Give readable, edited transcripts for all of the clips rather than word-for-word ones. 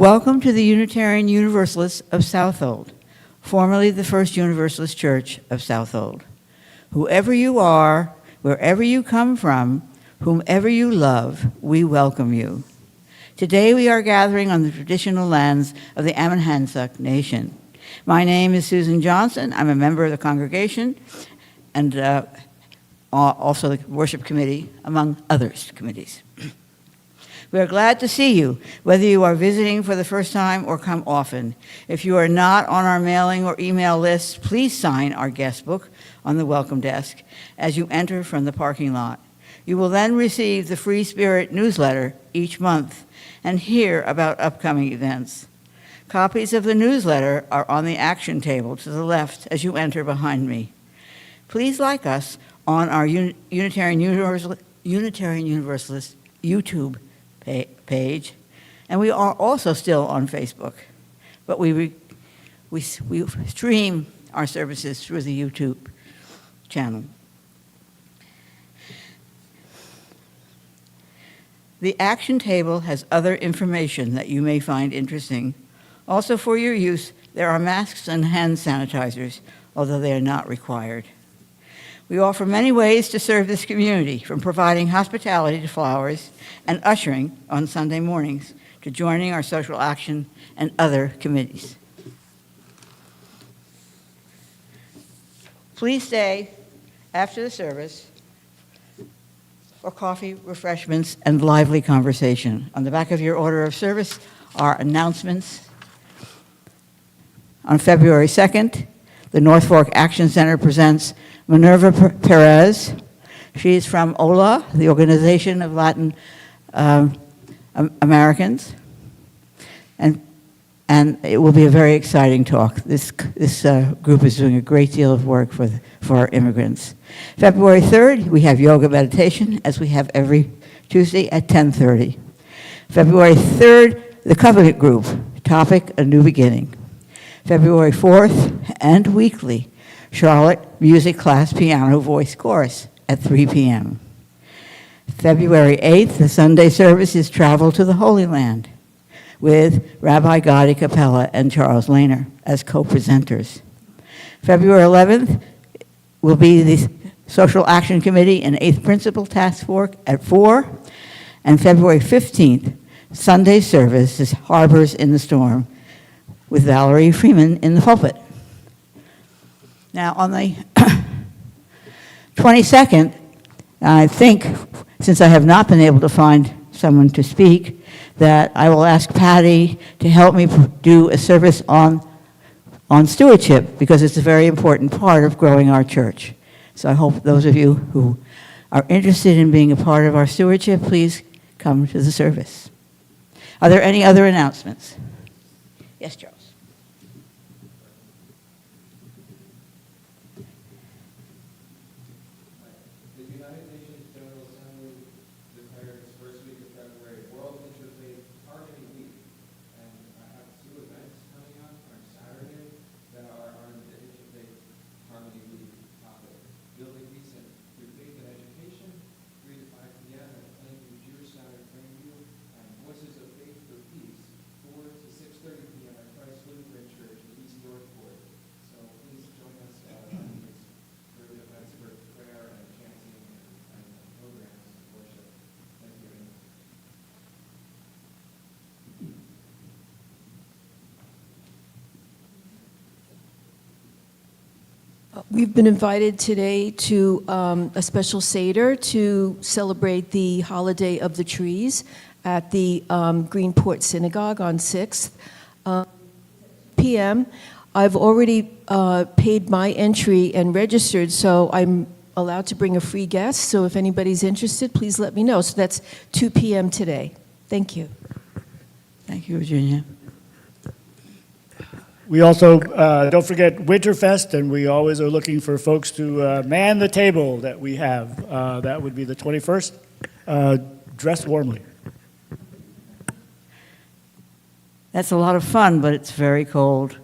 Welcome to the Unitarian Universalists of Southold, formerly the First Universalist Church of Southold. Whoever you are, wherever you come from, whomever you love, we welcome you. Today we are gathering on the traditional lands of the Ammonhansuk Nation. My name is Susan Johnson. I'm a member of the congregation and also the worship committee, among others committees. We are glad to see you, whether you are visiting for the first time or come often. If you are not on our mailing or email list, please sign our guest book on the welcome desk as you enter from the parking lot. You will then receive the Free Spirit newsletter each month and hear about upcoming events. Copies of the newsletter are on the action table to the left as you enter behind me. Please like us on our Unitarian Universalist YouTube page, and we are also still on Facebook, but we stream our services through the YouTube channel. The action table has other information that you may find interesting. Also for your use, there are masks and hand sanitizers, although they are not required. We offer many ways to serve this community, from providing hospitality to flowers and ushering on Sunday mornings to joining our social action and other committees. Please stay after the service for coffee, refreshments, and lively conversation. On the back of your order of service are announcements. On February 2nd, the North Fork Action Center presents Minerva Perez. She is from OLA, the Organization of Latin Americans, and it will be a very exciting talk. This group is doing a great deal of work for our immigrants. February 3rd, we have yoga meditation, as we have every Tuesday at 10:30. February 3rd, the Covenant Group, topic, A New Beginning. February 4th, and weekly, Charlotte Music Class Piano Voice Chorus at 3 p.m. February 8th, the Sunday service is Travel to the Holy Land with Rabbi Gadi Capella and Charles Lehner as co-presenters. February 11th will be the Social Action Committee and 8th Principal Task Force at 4. And February 15th, Sunday service is Harbors in the Storm with Valerie Freeman in the pulpit. Now, on the 22nd, I think, since I have not been able to find someone to speak, that I will ask Patty to help me do a service on stewardship, because it's a very important part of growing our church. So I hope those of you who are interested in being a part of our stewardship, please come to the service. Are there any other announcements? Yes, Charles. We've been invited today to a special Seder to celebrate the Holiday of the Trees at the Greenport Synagogue on 6th p.m. I've already paid my entry and registered, so I'm allowed to bring a free guest. So if anybody's interested, please let me know. So that's 2 p.m. today. Thank you. Thank you, Virginia. We also, don't forget Winterfest, and we always are looking for folks to man the table that we have. That would be the 21st. Dress warmly. That's a lot of fun, but it's very cold.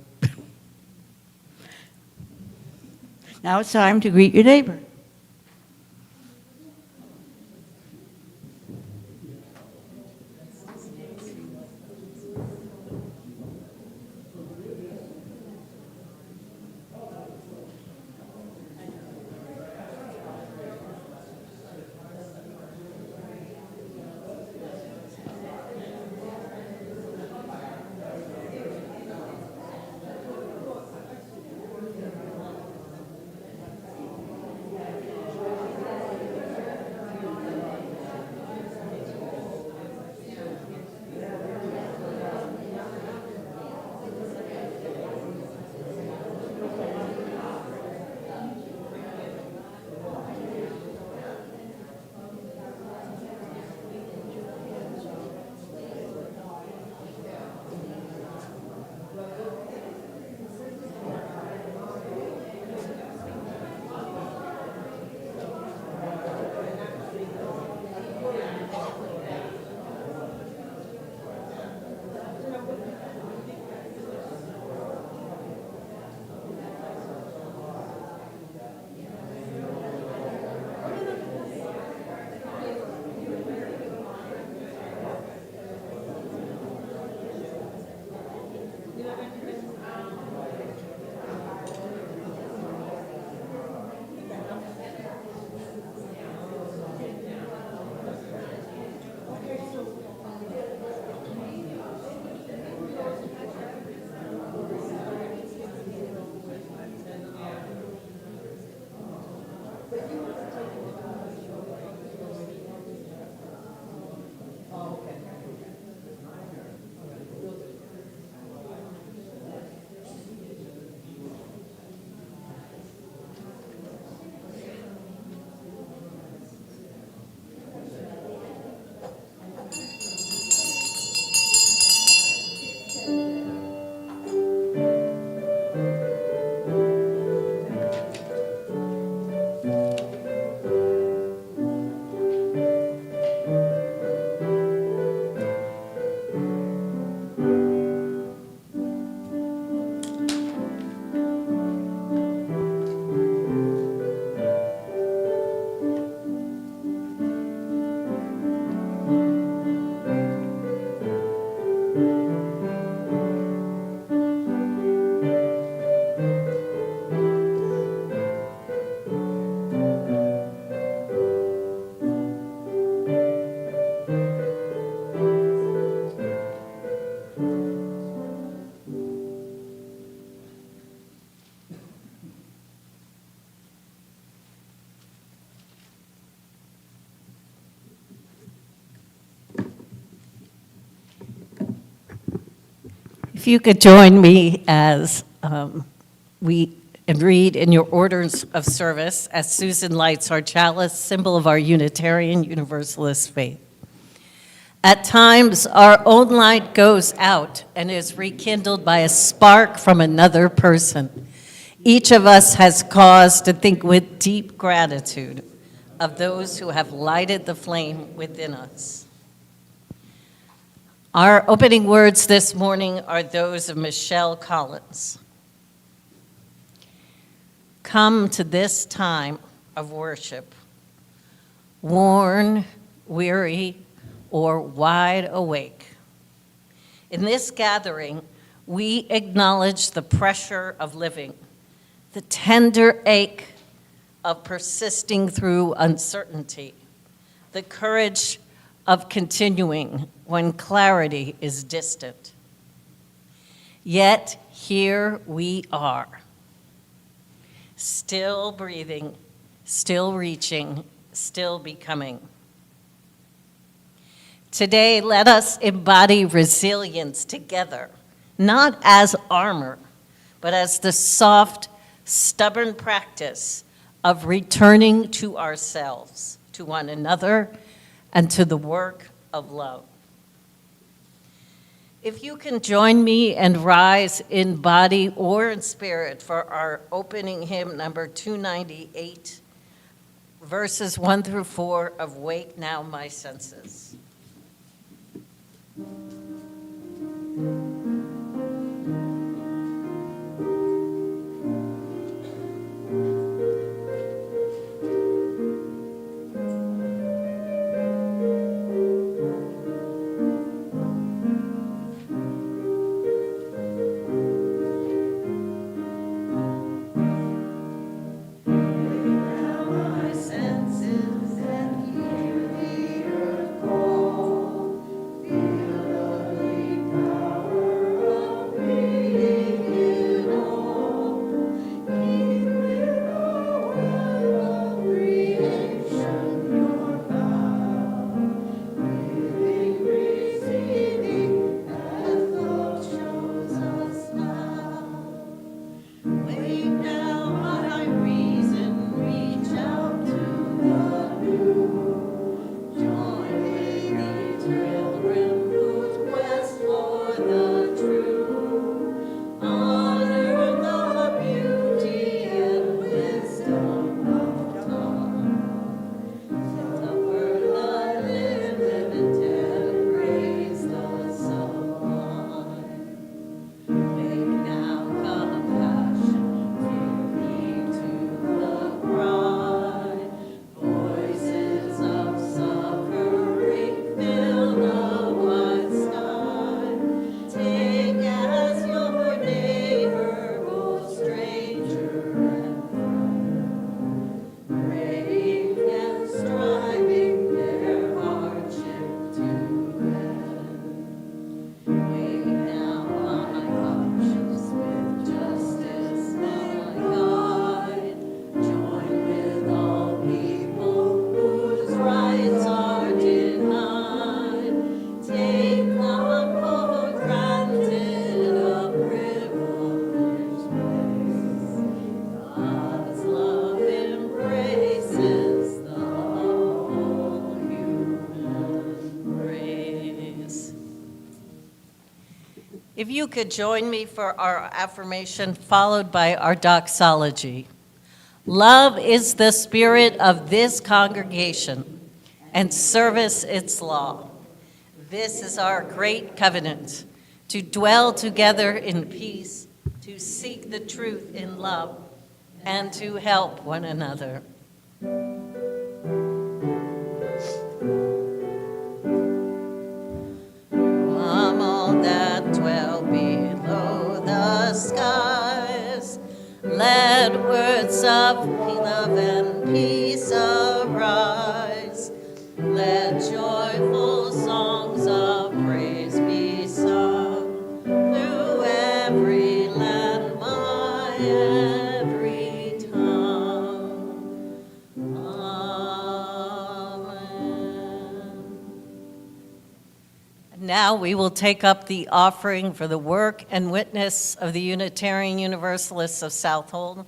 Now it's time to greet your neighbor. If you could join me as we read in your orders of service as Susan lights our chalice, symbol of our Unitarian Universalist faith. At times, our own light goes out and is rekindled by a spark from another person. Each of us has cause to think with deep gratitude of those who have lighted the flame within us. Our opening words this morning are those of Michelle Collins. Come to this time of worship, worn, weary, or wide awake. In this gathering, we acknowledge the pressure of living, the tender ache of persisting through uncertainty, the courage of continuing when clarity is distant. Yet here we are, still breathing, still reaching, still becoming. Today, let us embody resilience together, not as armor, but as the soft, stubborn practice of returning to ourselves, to one another, and to the work of love. If you can join me and rise in body or in spirit for our opening hymn, number 298, verses 1 through 4 of Wake Now My Senses. If you could join me for our affirmation, followed by our doxology. Love is the spirit of this congregation, and service its law. This is our great covenant, to dwell together in peace, to seek the truth in love, and to help one another. Skies, let words of love and peace arise. Let joyful songs of praise be sung through every land, by every tongue. Amen. And now Now we will take up the offering for the work and witness of the Unitarian Universalists of Southold.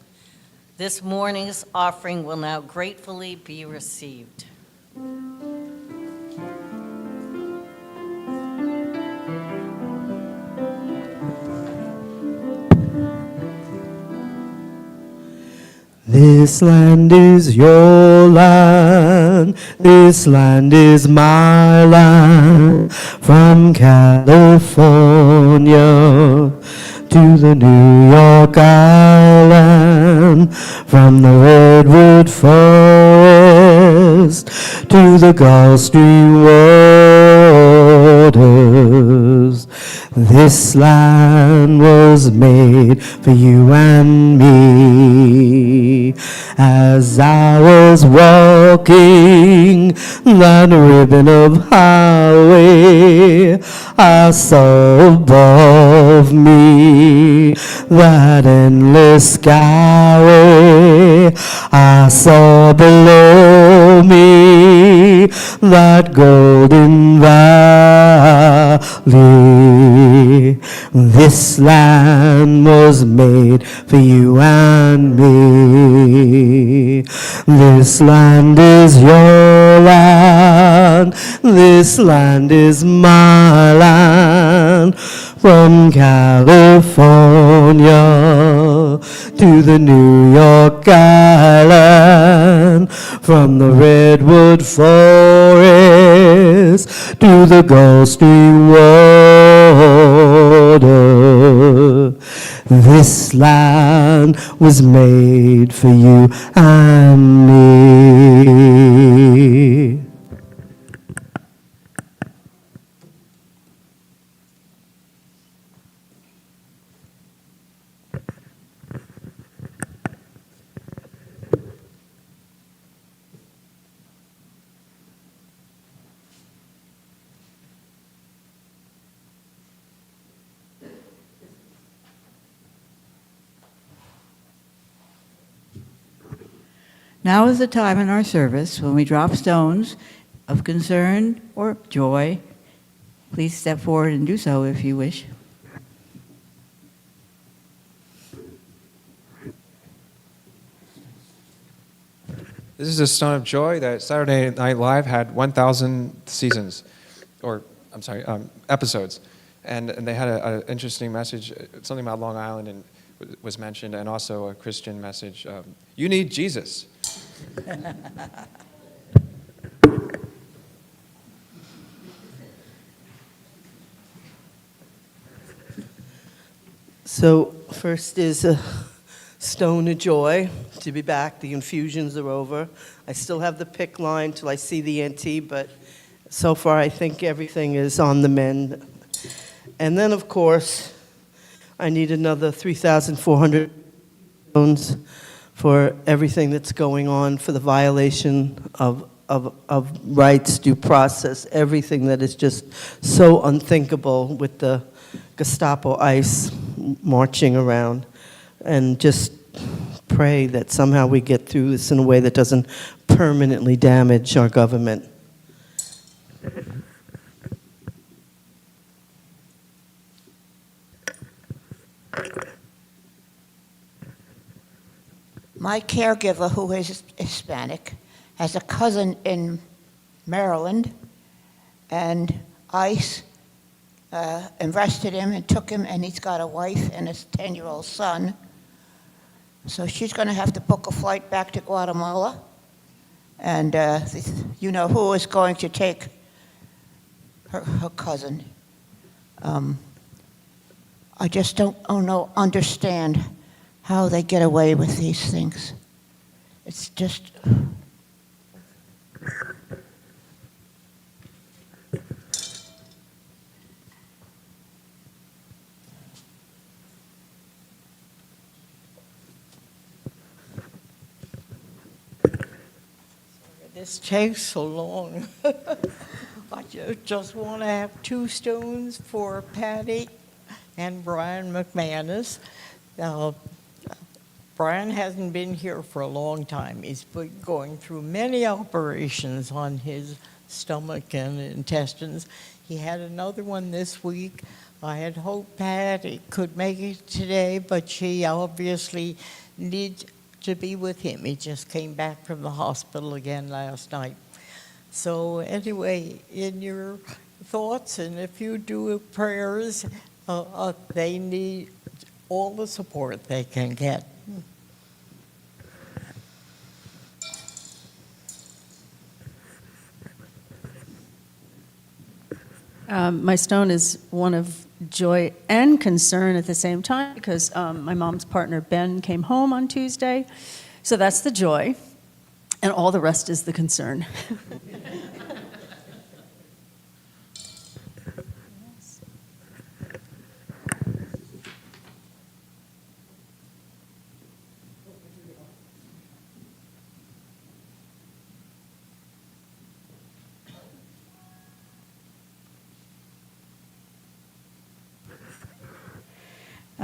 This morning's offering will now gratefully be received. This land is your land, this land is my land, from California to the New York Island, from the redwood forest to the Gulf Stream waters. This land was made for you and me. As I was walking that ribbon of highway, I saw above me that endless skyway. I saw below me that golden valley. This land was made for you and me. This land is your land. This land is my land. From California to the New York Island, from the redwood forest to the Gulf Stream water. This land was made for you and me. Now is the time in our service when we drop stones of concern or joy. Please step forward and do so if you wish. This is a stone of joy that Saturday Night Live had 1,000 seasons, or I'm sorry, episodes, and they had an interesting message, something about Long Island, and was mentioned, and also a Christian message. You need Jesus. So first is a stone of joy to be back. The infusions are over. I still have the PIC line till I see the NT, but so far I think everything is on the mend. And then, of course, I need another 3,400 stones for everything that's going on, for the violation of rights, due process, everything that is just so unthinkable with the Gestapo ICE marching around. And just pray that somehow we get through this in a way that doesn't permanently damage our government. My caregiver, who is Hispanic, has a cousin in Maryland, and ICE arrested him and took him, and he's got a wife and his 10-year-old son. So she's going to have to book a flight back to Guatemala, and you know who is going to take her cousin. I just don't understand how they get away with these things. It's just... This takes so long. I just want to have 2 stones for Patty and Brian McManus. Brian hasn't been here for a long time. He's been going through many operations on his stomach and intestines. He had another one this week. I had hoped Patty could make it today, but she obviously needs to be with him. He just came back from the hospital again last night. So anyway, in your thoughts, and if you do prayers, they need all the support they can get. My stone is one of joy and concern at the same time because my mom's partner, Ben, came home on Tuesday. So that's the joy, and all the rest is the concern.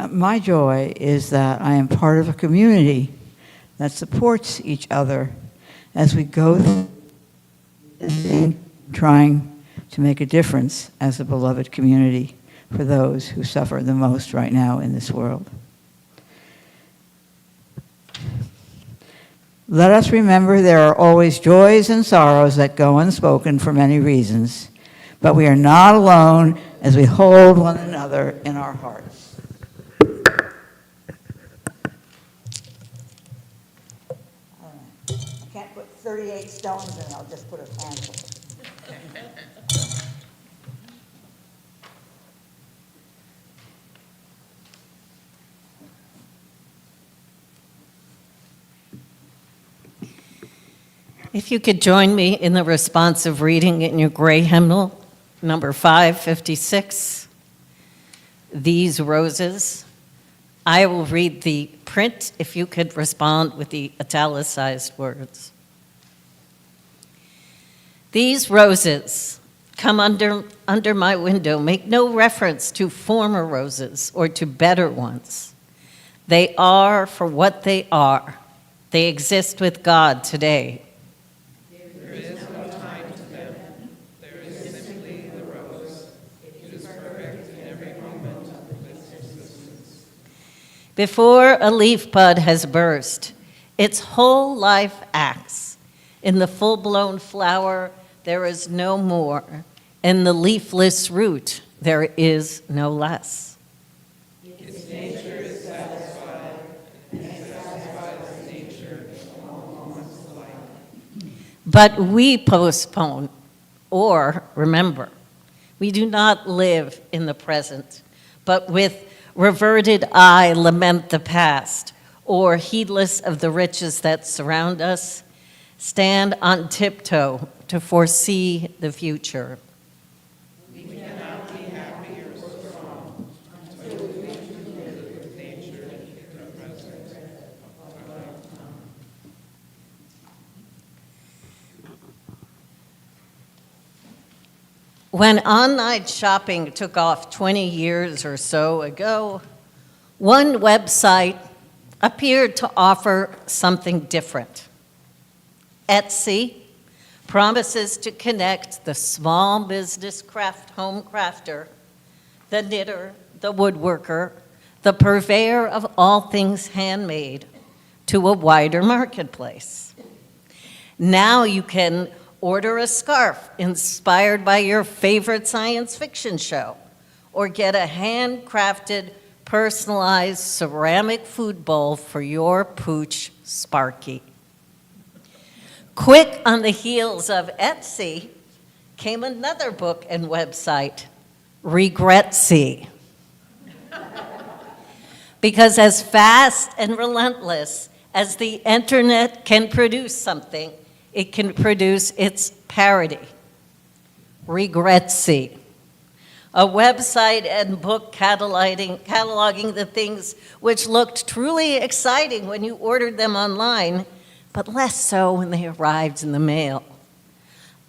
My joy is that I am part of a community that supports each other as we go through this thing, trying to make a difference as a beloved community for those who suffer the most right now in this world. Let us remember there are always joys and sorrows that go unspoken for many reasons, but we are not alone as we hold one another in our hearts. I can't put 38 stones in, I'll just put a handful. If you could join me in the responsive reading in your gray hymnal, number 556, These Roses. I will read the print if you could respond with the italicized words. These roses come under my window make no reference to former roses or to better ones. They are for what they are. They exist with God today. There is no time to them. There is simply the rose. It is perfect in every moment of its existence. Before a leaf bud has burst, its whole life acts. In the full-blown flower, there is no more. In the leafless root, there is no less. Its nature is satisfied, and it satisfies nature in all moments of life. But we postpone or remember. We do not live in the present, but with reverted eye lament the past, or heedless of the riches that surround us, stand on tiptoe to foresee the future. We cannot be happy or strong until we live with nature in the present of our lifetime. When online shopping took off 20 years or so ago, one website appeared to offer something different. Etsy promises to connect the small business home crafter, the knitter, the woodworker, the purveyor of all things handmade to a wider marketplace. Now you can order a scarf inspired by your favorite science fiction show, or get a handcrafted, personalized ceramic food bowl for your pooch, Sparky. Quick on the heels of Etsy came another book and website, Regretsy. Because as fast and relentless as the internet can produce something, it can produce its parody, Regretsy, a website and book cataloging the things which looked truly exciting when you ordered them online, but less so when they arrived in the mail.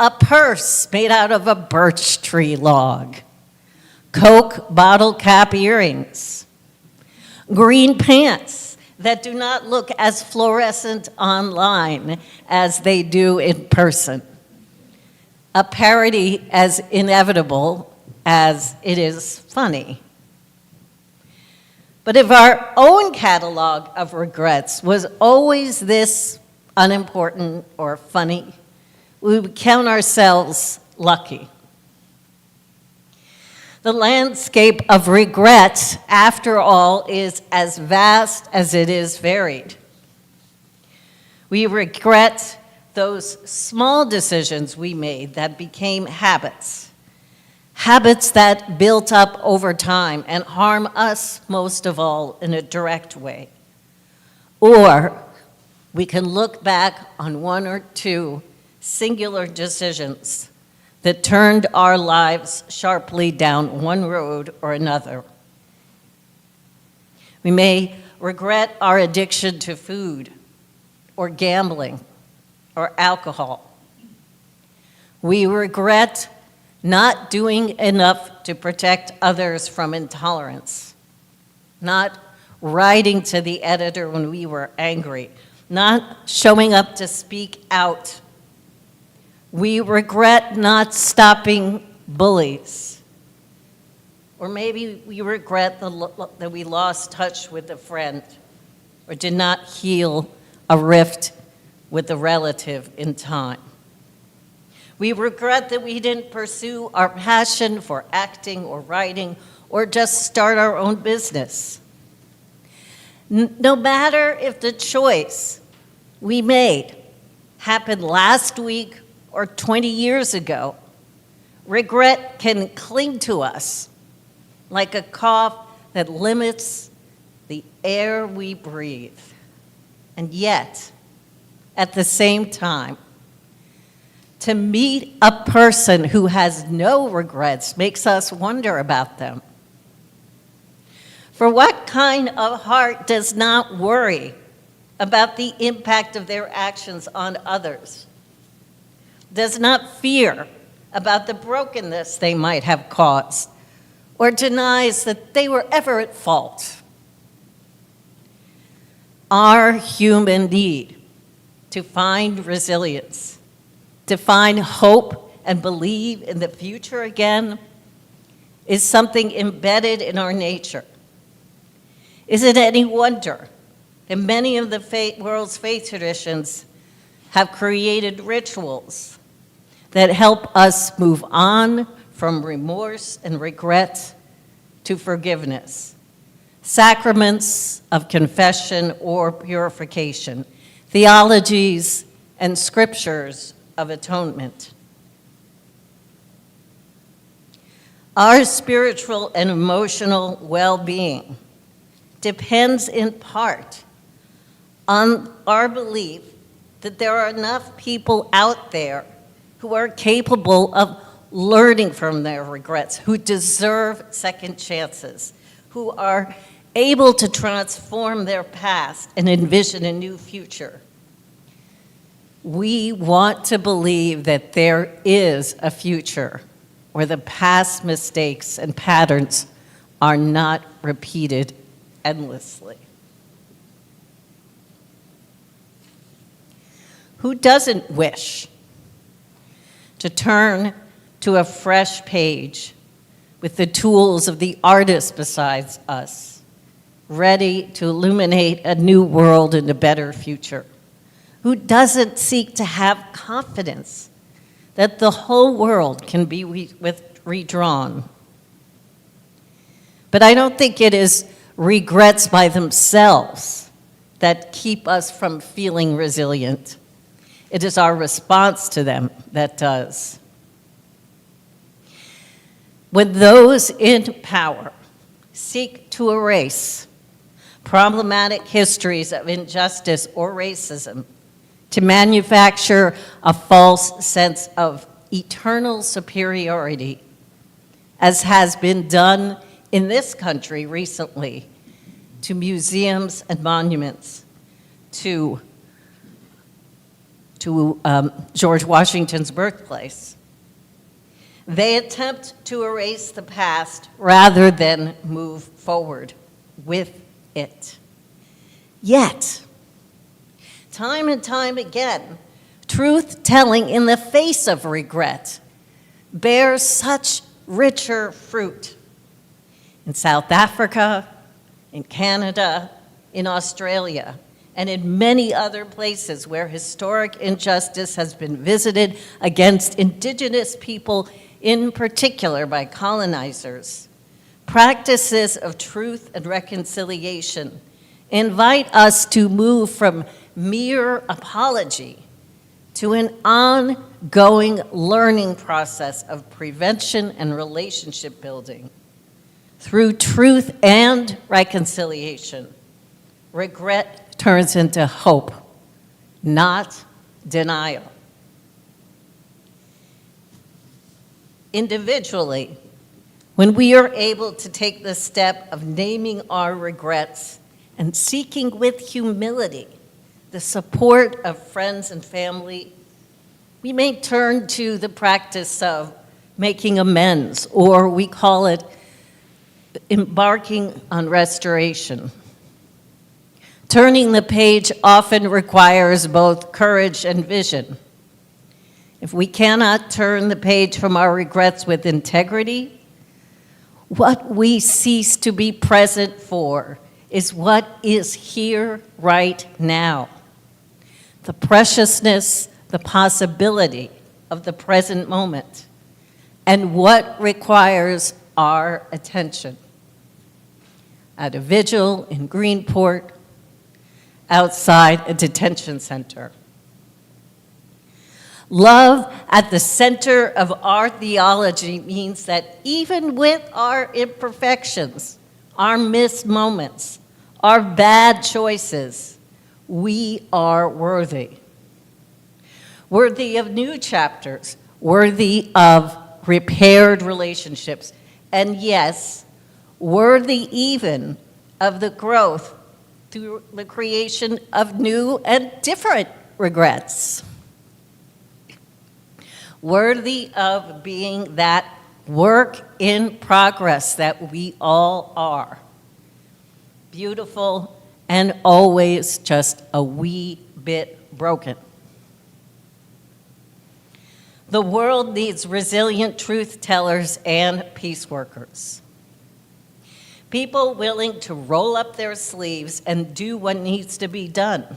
A purse made out of a birch tree log, Coke bottle cap earrings, green pants that do not look as fluorescent online as they do in person, a parody as inevitable as it is funny. But if our own catalog of regrets was always this unimportant or funny, we would count ourselves lucky. The landscape of regret, after all, is as vast as it is varied. We regret those small decisions we made that became habits, habits that built up over time and harm us most of all in a direct way. Or we can look back on one or two singular decisions that turned our lives sharply down one road or another. We may regret our addiction to food or gambling or alcohol. We regret not doing enough to protect others from intolerance, not writing to the editor when we were angry, not showing up to speak out. We regret not stopping bullies. Or maybe we regret that we lost touch with a friend or did not heal a rift with a relative in time. We regret that we didn't pursue our passion for acting or writing or just start our own business. No matter if the choice we made happened last week or 20 years ago, regret can cling to us like a cough that limits the air we breathe. And yet, at the same time, to meet a person who has no regrets makes us wonder about them. For what kind of heart does not worry about the impact of their actions on others? Does not fear about the brokenness they might have caused, or denies that they were ever at fault? Our human need to find resilience, to find hope and believe in the future again, is something embedded in our nature. Is it any wonder that many of the world's faith traditions have created rituals that help us move on from remorse and regret to forgiveness, sacraments of confession or purification, theologies and scriptures of atonement? Our spiritual and emotional well-being depends in part on our belief that there are enough people out there who are capable of learning from their regrets, who deserve second chances, who are able to transform their past and envision a new future. We want to believe that there is a future where the past mistakes and patterns are not repeated endlessly. Who doesn't wish to turn to a fresh page with the tools of the artist besides us, ready to illuminate a new world and a better future? Who doesn't seek to have confidence that the whole world can be redrawn? But I don't think it is regrets by themselves that keep us from feeling resilient. It is our response to them that does. When those in power seek to erase problematic histories of injustice or racism, to manufacture a false sense of eternal superiority, as has been done in this country recently, to museums and monuments, to George Washington's birthplace. They attempt to erase the past rather than move forward with it. Yet, time and time again, truth-telling in the face of regret bears such richer fruit. In South Africa, in Canada, in Australia, and in many other places where historic injustice has been visited against indigenous people, in particular by colonizers, practices of truth and reconciliation invite us to move from mere apology to an ongoing learning process of prevention and relationship building. Through truth and reconciliation, regret turns into hope, not denial. Individually, when we are able to take the step of naming our regrets and seeking with humility the support of friends and family, we may turn to the practice of making amends, or we call it embarking on restoration. Turning the page often requires both courage and vision. If we cannot turn the page from our regrets with integrity, what we cease to be present for is what is here right now. The preciousness, the possibility of the present moment, and what requires our attention. At a vigil in Greenport, outside a detention center. Love at the center of our theology means that even with our imperfections, our missed moments, our bad choices, we are worthy. Worthy of new chapters, worthy of repaired relationships, and yes, worthy even of the growth through the creation of new and different regrets. Worthy of being that work in progress that we all are. Beautiful and always just a wee bit broken. The world needs resilient truth tellers and peace workers. People willing to roll up their sleeves and do what needs to be done.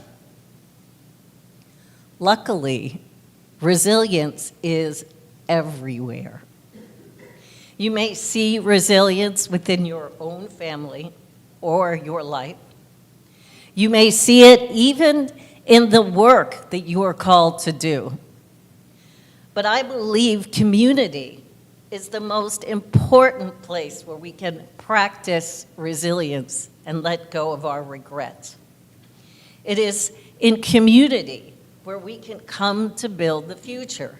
Luckily, resilience is everywhere. You may see resilience within your own family or your life. You may see it even in the work that you are called to do. But I believe community is the most important place where we can practice resilience and let go of our regrets. It is in community where we can come to build the future.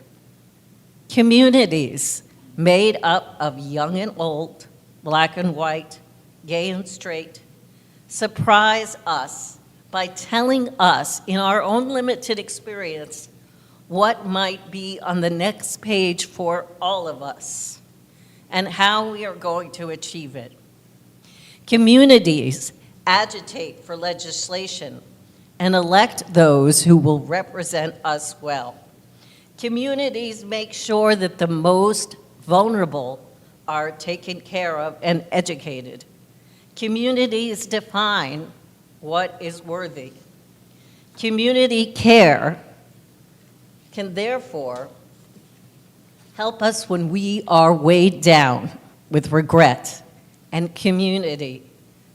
Communities made up of young and old, black and white, gay and straight, surprise us by telling us in our own limited experience what might be on the next page for all of us and how we are going to achieve it. Communities agitate for legislation and elect those who will represent us well. Communities make sure that the most vulnerable are taken care of and educated. Communities define what is worthy. Community care can therefore help us when we are weighed down with regret, and community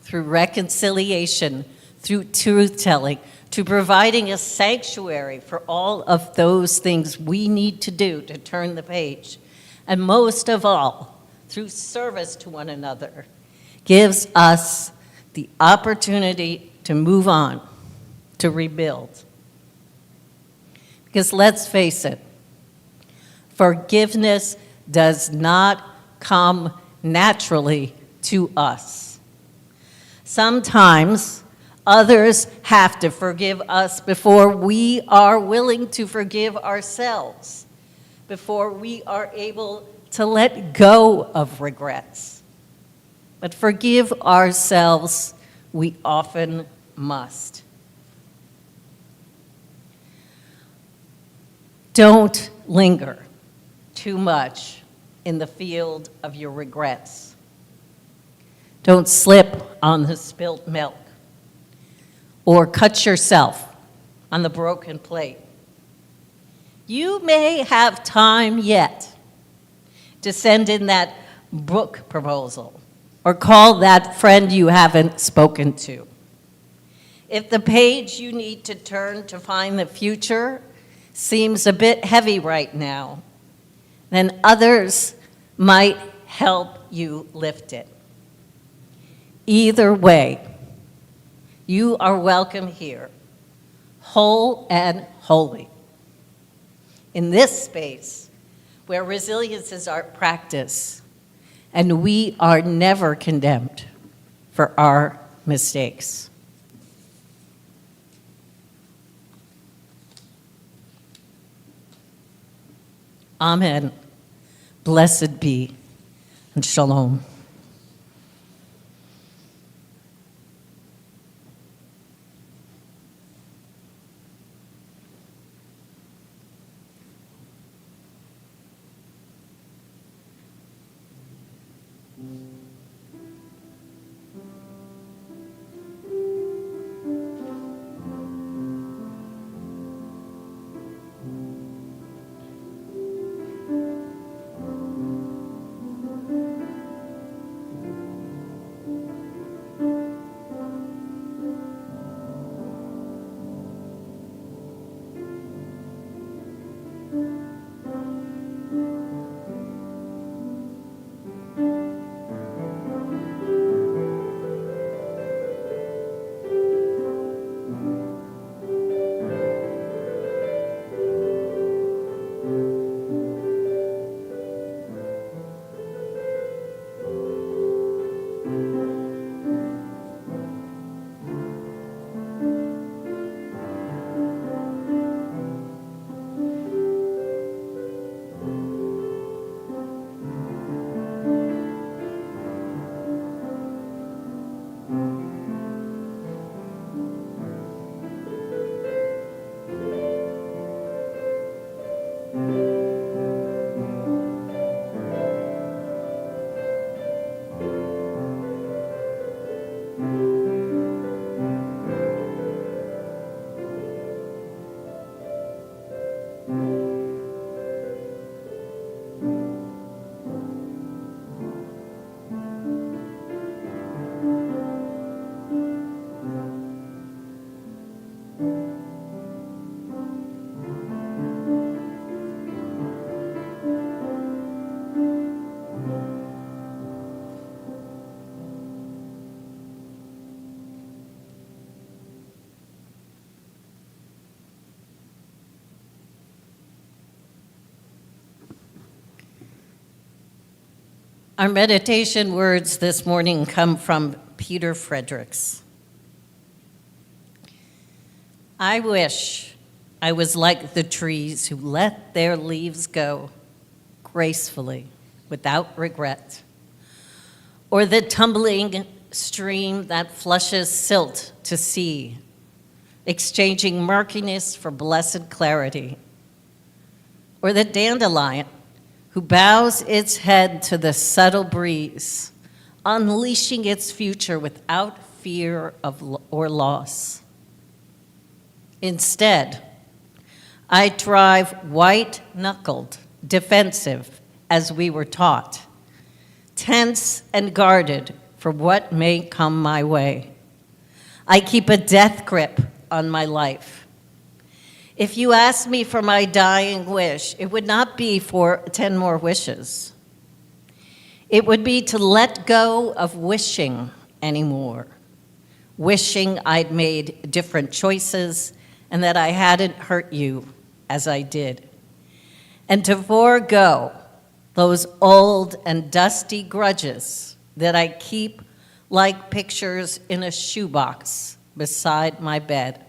through reconciliation, through truth-telling, to providing a sanctuary for all of those things we need to do to turn the page. And most of all, through service to one another, gives us the opportunity to move on, to rebuild. Because let's face it, forgiveness does not come naturally to us. Sometimes others have to forgive us before we are willing to forgive ourselves, before we are able to let go of regrets. But forgive ourselves, we often must. Don't linger too much in the field of your regrets. Don't slip on the spilt milk or cut yourself on the broken plate. You may have time yet to send in that book proposal or call that friend you haven't spoken to. If the page you need to turn to find the future seems a bit heavy right now, then others might help you lift it. Either way, you are welcome here, whole and holy, in this space where resilience is our practice, and we are never condemned for our mistakes. Amen. Blessed be, and shalom. Our meditation words this morning come from Peter Fredericks. I wish I was like the trees who let their leaves go gracefully, without regret, or the tumbling stream that flushes silt to sea, exchanging murkiness for blessed clarity, or the dandelion who bows its head to the subtle breeze, unleashing its future without fear of or loss. Instead, I thrive white-knuckled, defensive, as we were taught, tense and guarded for what may come my way. I keep a death grip on my life. If you ask me for my dying wish, it would not be for 10 more wishes. It would be to let go of wishing anymore, wishing I'd made different choices and that I hadn't hurt you as I did, and to forego those old and dusty grudges that I keep like pictures in a shoebox beside my bed.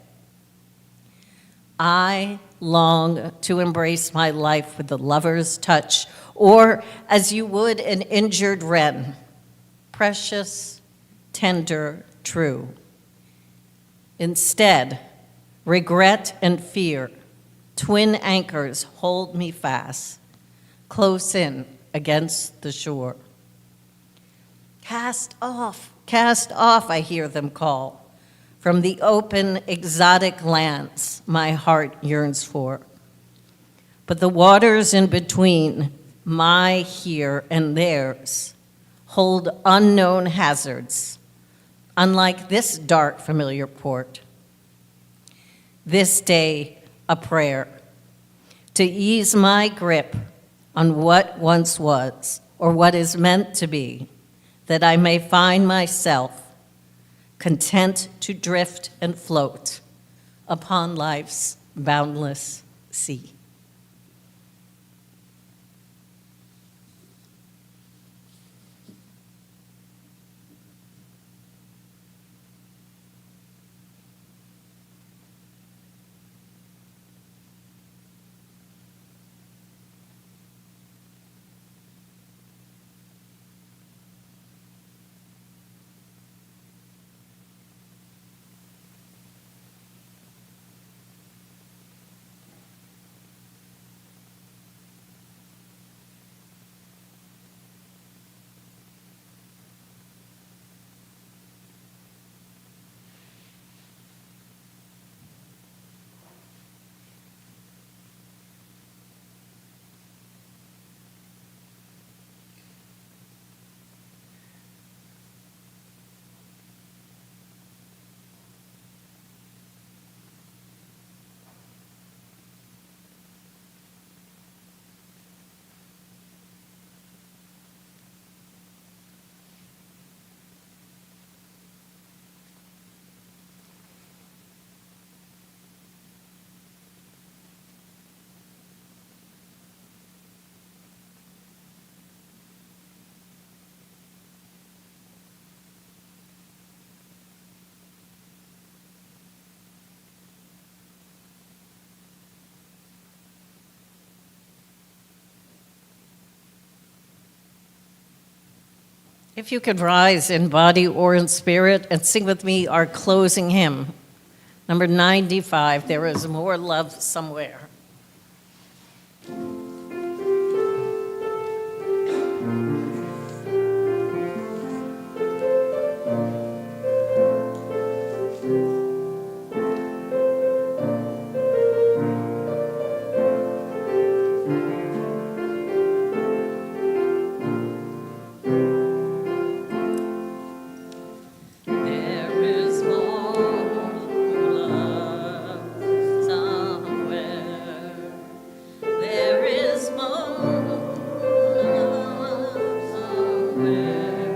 I long to embrace my life with the lover's touch, or as you would an injured wren, precious, tender, true. Instead, regret and fear, twin anchors, hold me fast, close in against the shore. Cast off, I hear them call, from the open, exotic lands my heart yearns for. But the waters in between my here and theirs hold unknown hazards, unlike this dark, familiar port. This day, a prayer to ease my grip on what once was, or what is meant to be, that I may find myself content to drift and float upon life's boundless sea. If you could rise in body or in spirit and sing with me our closing hymn, number 95, There Is More Love Somewhere. There is more love somewhere. There is more love somewhere.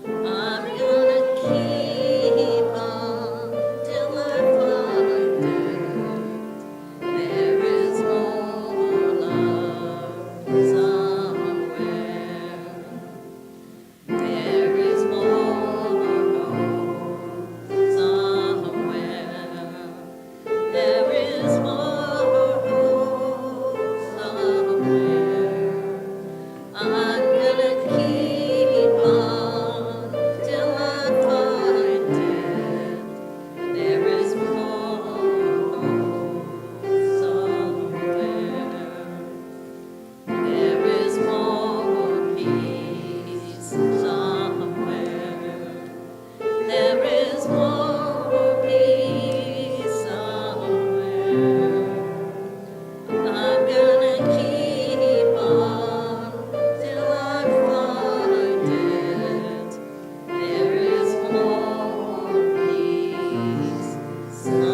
I'm gonna keep on till I find it. There is more love somewhere. There is more hope somewhere. There is more hope somewhere. I'm gonna keep on till I find it. There is more hope somewhere. There is more peace somewhere. There is more peace somewhere. I'm gonna keep on till I find it. There is more peace somewhere.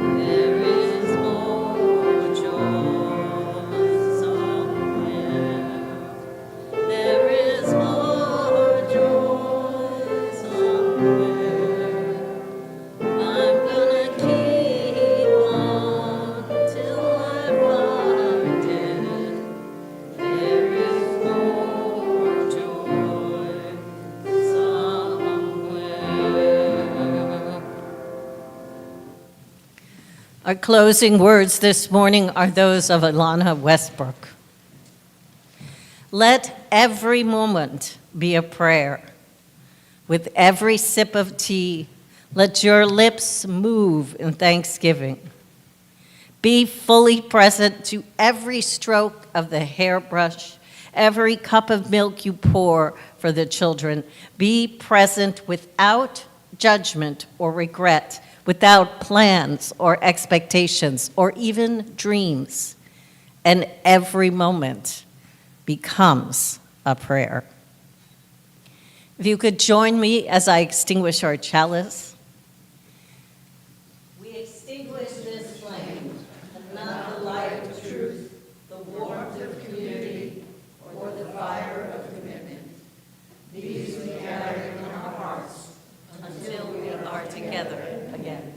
There is more joy somewhere. There is more joy somewhere. I'm gonna keep on till I find it. There is more joy somewhere. Our closing words this morning are those of Alana Westbrook. Let every moment be a prayer. With every sip of tea, let your lips move in thanksgiving. Be fully present to every stroke of the hairbrush, every cup of milk you pour for the children. Be present without judgment or regret, without plans or expectations or even dreams. And every moment becomes a prayer. If you could join me as I extinguish our chalice. We extinguish this flame, and not the light of truth, the warmth of community, or the fire of commitment. These we carry in our hearts until we are together again.